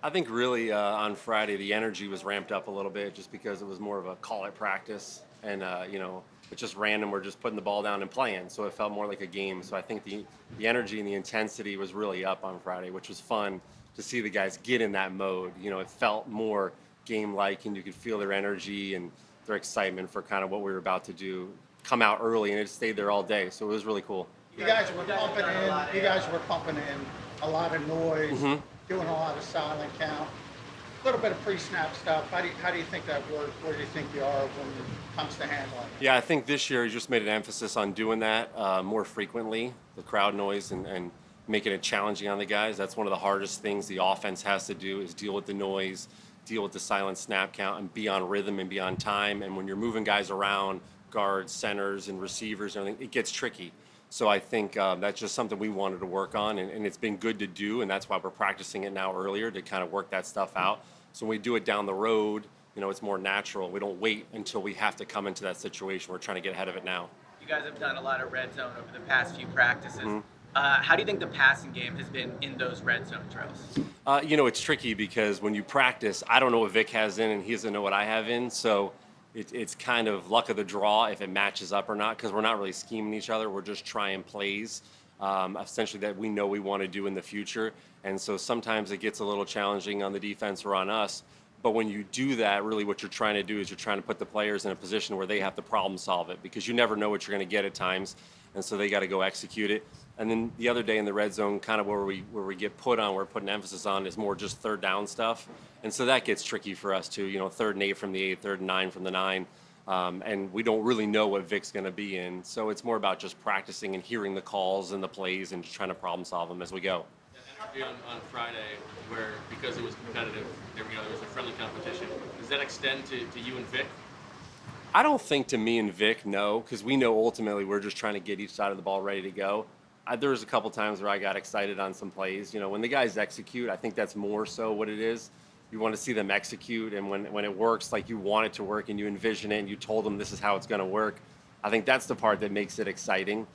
I think really on Friday the energy was ramped up a little bit just because it was more of a call it practice and it's just random. We're just putting the ball down and playing, so it felt more like a game. So I think the energy and the intensity was really up on Friday, which was fun to see the guys get in that mode. It felt more game-like, and you could feel their energy and their excitement for kind of what we were about to do. Come out early, and it stayed there all day, so it was really cool. You guys were pumping in. You guys were pumping in a lot of noise, hmm doing a lot of silent count, a little bit of pre-snap stuff. How do you think that works? Where do you think you are when it comes to handling it? Yeah, I think this year he just made an emphasis on doing that more frequently, the crowd noise and making it challenging on the guys. That's one of the hardest things the offense has to do is deal with the noise, deal with the silent snap count, and be on rhythm and be on time. And when you're moving guys around, guards, centers, and receivers and everything, it gets tricky. So I think that's just something we wanted to work on, and it's been good to do, and that's why we're practicing it now earlier to kind of work that stuff out. So when we do it down the road, it's more natural. We don't wait until we have to come into that situation. We're trying to get ahead of it now. You guys have done a lot of red zone over the past few practices. Mhm. How do you think the passing game has been in those red zone drills? It's tricky because when you practice, I don't know what Vic has in, and he doesn't know what I have in. So it's kind of luck of the draw if it matches up or not, because we're not really scheming each other. We're just trying plays, essentially that we know we want to do in the future. And so sometimes it gets a little challenging on the defense or on us. But when you do that, really what you're trying to do is you're trying to put the players in a position where they have to problem solve it, because you never know what you're going to get at times. And so they got to go execute it. And then the other day in the red zone, kind of where we get put on, we're putting emphasis on is more just third down stuff. And so that gets tricky for us too. 3rd and 8 from the 8, 3rd and 9 from the 9. And we don't really know what Vic's going to be in. So it's more about just practicing and hearing the calls and the plays and just trying to problem solve them as we go. Energy on Friday, where because it was competitive, there was a friendly competition. Does that extend to you and Vic? I don't think to me and Vic, no, because we know ultimately we're just trying to get each side of the ball ready to go. There was a couple times where I got excited on some plays. When the guys execute, I think that's more so what it is. You want to see them execute, and when it works like you want it to work and you envision it and you told them this is how it's going to work, I think that's the part that makes it exciting.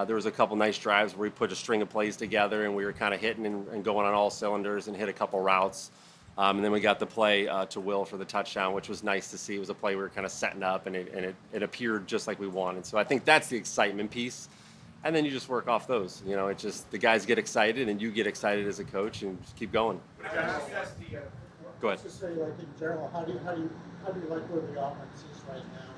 There was a couple nice drives where we put a string of plays together and we were kind of hitting and going on all cylinders and hit a couple routes. And then we got the play to Will for the touchdown, which was nice to see. It was a play we were kind of setting up, and it appeared just like we wanted. So I think that's the excitement piece. And then you just work off those. It's just the guys get excited, and you get excited as a coach, and just keep going. Go ahead. Just say, like in general, how do you like where the offense is right now?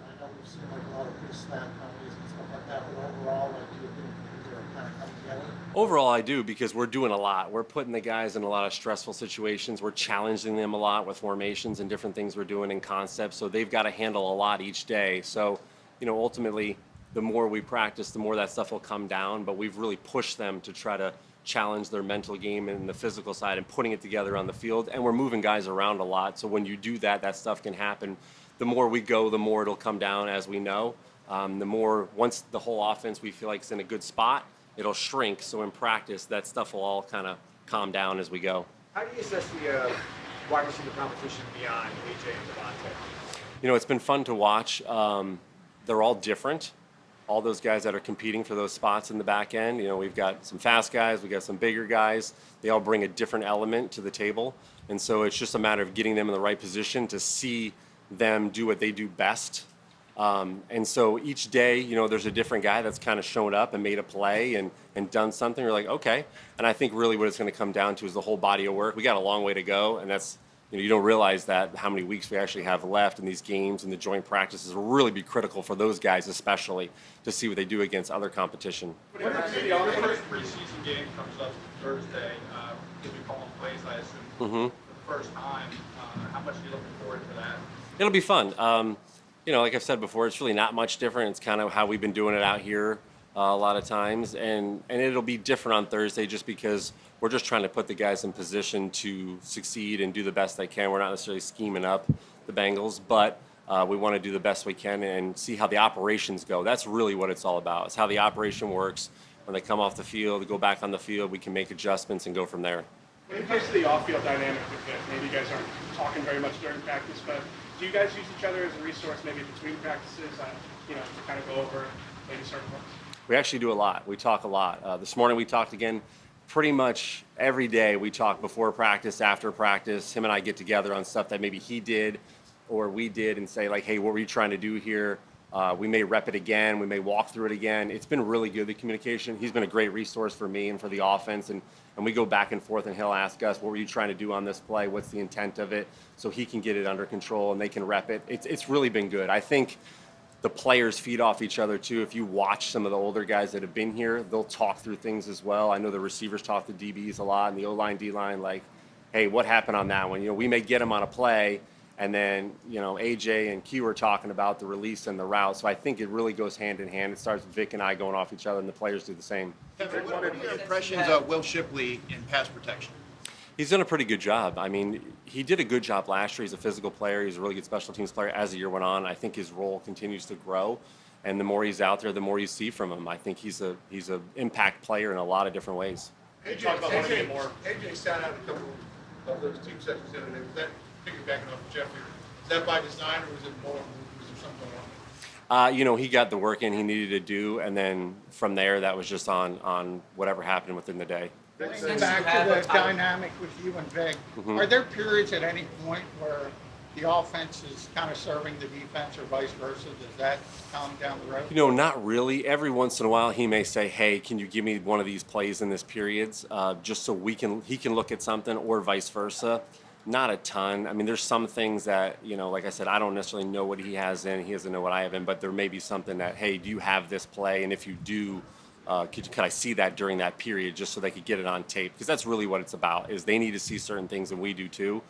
I know we've seen like a lot of pre-snap penalties and stuff like that, but overall, like, do you think things are kind of coming together? Overall, I do, because we're doing a lot. We're putting the guys in a lot of stressful situations. We're challenging them a lot with formations and different things we're doing in concepts. So they've got to handle a lot each day. So, ultimately, the more we practice, the more that stuff will come down. But we've really pushed them to try to challenge their mental game and the physical side and putting it together on the field. And we're moving guys around a lot. So when you do that, that stuff can happen. The more we go, the more it'll come down, as we know. The more, once the whole offense we feel like is in a good spot, it'll shrink. So in practice, that stuff will all kind of calm down as we go. How do you assess the wide receiver competition beyond AJ and Devontae? It's been fun to watch. They're all different. All those guys that are competing for those spots in the back end. We've got some fast guys, we've got some bigger guys. They all bring a different element to the table. And so it's just a matter of getting them in the right position to see them do what they do best. And so each day, there's a different guy that's kind of shown up and made a play and done something. You're like, okay. And I think really what it's going to come down to is the whole body of work. We got a long way to go, and that's, you don't realize that how many weeks we actually have left in these games, and the joint practices will really be critical for those guys, especially to see what they do against other competition. When the first preseason game comes up Thursday, you'll be calling plays, I assume, for the first time. How much are you looking forward to that? It'll be fun. Like I've said before, it's really not much different. It's kind of how we've been doing it out here a lot of times, and it'll be different on Thursday just because we're just trying to put the guys in position to succeed and do the best they can. We're not necessarily scheming up the Bengals, but we want to do the best we can and see how the operations go. That's really what it's all about. It's how the operation works. When they come off the field, go back on the field, we can make adjustments and go from there. When it comes to the off-field dynamic with Vic, maybe you guys aren't talking very much during practice, but do you guys use each other as a resource maybe between practices, to kind of go over maybe certain points? We actually do a lot. We talk a lot. This morning we talked again pretty much every day we talk before practice, after practice. Him and I get together on stuff that maybe he did or we did and say like, hey, what were you trying to do here? We may rep it again. We may walk through it again. It's been really good, the communication. He's been a great resource for me and for the offense. And we go back and forth, and he'll ask us, what were you trying to do on this play? What's the intent of it? So he can get it under control, and they can rep it. It's really been good. I think the players feed off each other, too. If you watch some of the older guys that have been here, they'll talk through things as well. I know the receivers talk to DBs a lot, and the O-line, D-line, like, hey, what happened on that one? We may get them on a play, and then, AJ and Q are talking about the release and the route. So I think it really goes hand in hand. It starts with Vic and I going off each other, and the players do the same. Kevin, what are your impressions of Will Shipley in pass protection? He's done a pretty good job. I mean, he did a good job last year. He's a physical player. He's a really good special teams player. As the year went on, I think his role continues to grow. And the more he's out there, the more you see from him. I think he's a impact player in a lot of different ways. AJ sat out a couple of those team sessions the other day. Was that piggybacking off of Jeffrey? Is that by design, or was it more? Was there something wrong? He got the work in he needed to do, and then from there, that was just on whatever happened within the day. Going back to the dynamic with you and Vic, are there periods at any point where the offense is kind of serving the defense or vice versa? Does that come down the road? Not really. Every once in a while, he may say, hey, can you give me one of these plays in this periods, just so he can look at something, or vice versa. Not a ton. I mean, there's some things that, like I said, I don't necessarily know what he has in. He doesn't know what I have in, but there may be something that, hey, do you have this play? And if you do, could I see that during that period, just so they could get it on tape? Because that's really what it's about, is they need to see certain things, and we do too.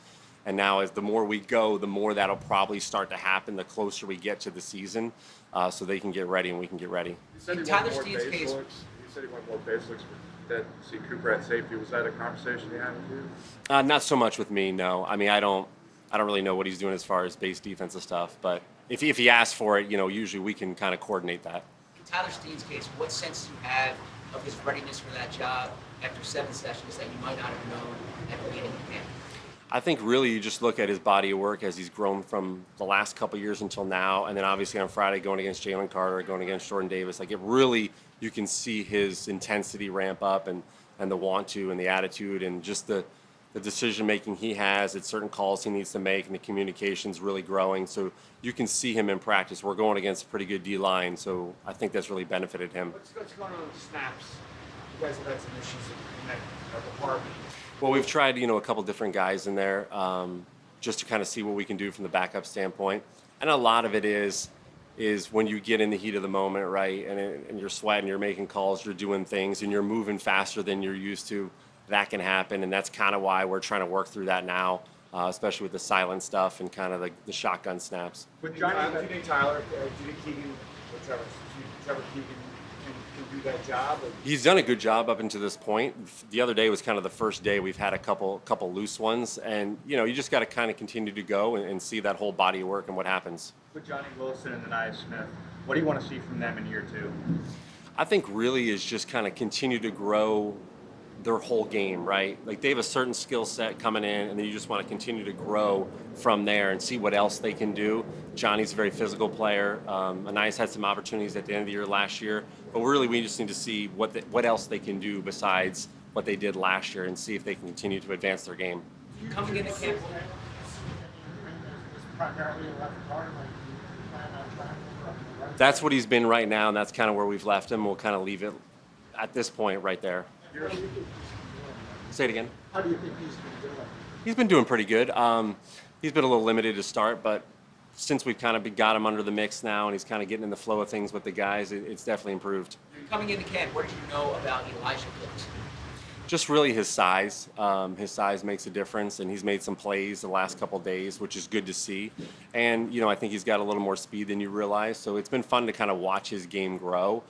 And now, as the more we go, the more that'll probably start to happen the closer we get to the season, so they can get ready and we can get ready. You said he Tyler wanted more Steen's base case- looks. You said he wanted more base looks that see Cooper at safety. Was that a conversation you had with you? Not so much with me, no. I mean, I don't really know what he's doing as far as base defensive stuff. But if he asks for it, usually we can kind of coordinate that. In Tyler Steen's case, what sense do you have of his readiness for that job after 7 sessions that you might not have known at the beginning of camp? I think really you just look at his body of work as he's grown from the last couple years until now, and then obviously on Friday going against Jalen Carter, going against Jordan Davis. Like, it really, you can see his intensity ramp up, and the want to, and the attitude, and just the decision making he has at certain calls he needs to make, and the communication's really growing. So you can see him in practice. We're going against a pretty good D line, so I think that's really benefited him. What's going on with snaps? You guys have had some issues in that department. Well, we've tried, a couple different guys in there, just to kind of see what we can do from the backup standpoint. And a lot of it is when you get in the heat of the moment, right, and you're sweating, you're making calls, you're doing things, and you're moving faster than you're used to, that can happen. And that's kind of why we're trying to work through that now, especially with the silent stuff and kind of the shotgun snaps. With Johnny, do you think Tyler, do you think Keegan, Trevor Keegan can do that job? Or? He's done a good job up until this point. The other day was kind of the first day we've had a couple loose ones, and you just got to kind of continue to go and see that whole body of work and what happens. With Johnny Wilson and Nia Smith, what do you want to see from them in year 2? I think really is just kind of continue to grow their whole game, right? Like, they have a certain skill set coming in, and then you just want to continue to grow from there and see what else they can do. Johnny's a very physical player. Ania's had some opportunities at the end of the year last year, but really we just need to see what else they can do besides what they did last year, and see if they can continue to advance their game. Coming into camp, Primarily a left guard, like you plan on trying to right. That's what he's been right now, and that's kind of where we've left him. We'll kind of leave it at this point right there. Say it again. How do you think he's been doing? He's been doing pretty good. He's been a little limited to start, but since we've kind of got him under the mix now, and he's kind of getting in the flow of things with the guys, it's definitely improved. coming into camp, what did you know about Elijah Brooks? Just really his size. His size makes a difference, and he's made some plays the last couple of days, which is good to see. And, I think he's got a little more speed than you realize, so it's been fun to kind of watch his game grow.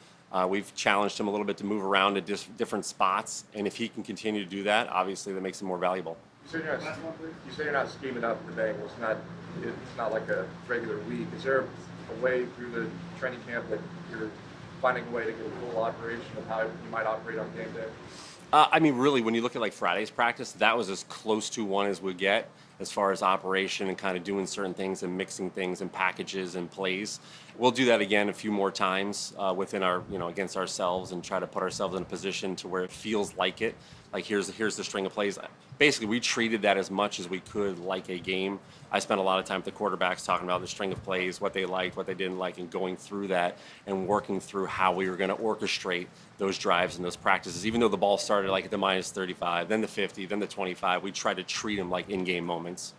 We've challenged him a little bit to move around to different spots, and if he can continue to do that, obviously that makes him more valuable. You say you're not scheming up the Bengals. It's not like a regular week. Is there a way through the training camp that you're finding a way to get a full operation of how you might operate on game day? Really, when you look at like Friday's practice, that was as close to one as we get. as far as operation and kind of doing certain things and mixing things and packages and plays. We'll do that again a few more times within our, against ourselves, and try to put ourselves in a position to where it feels like it. Like here's the string of plays. Basically, we treated that as much as we could like a game. I spent a lot of time with the quarterbacks talking about the string of plays, what they liked, what they didn't like, and going through that and working through how we were going to orchestrate those drives and those practices. Even though the ball started like at the -35, then the 50, then the 25, we tried to treat them like in-game moments.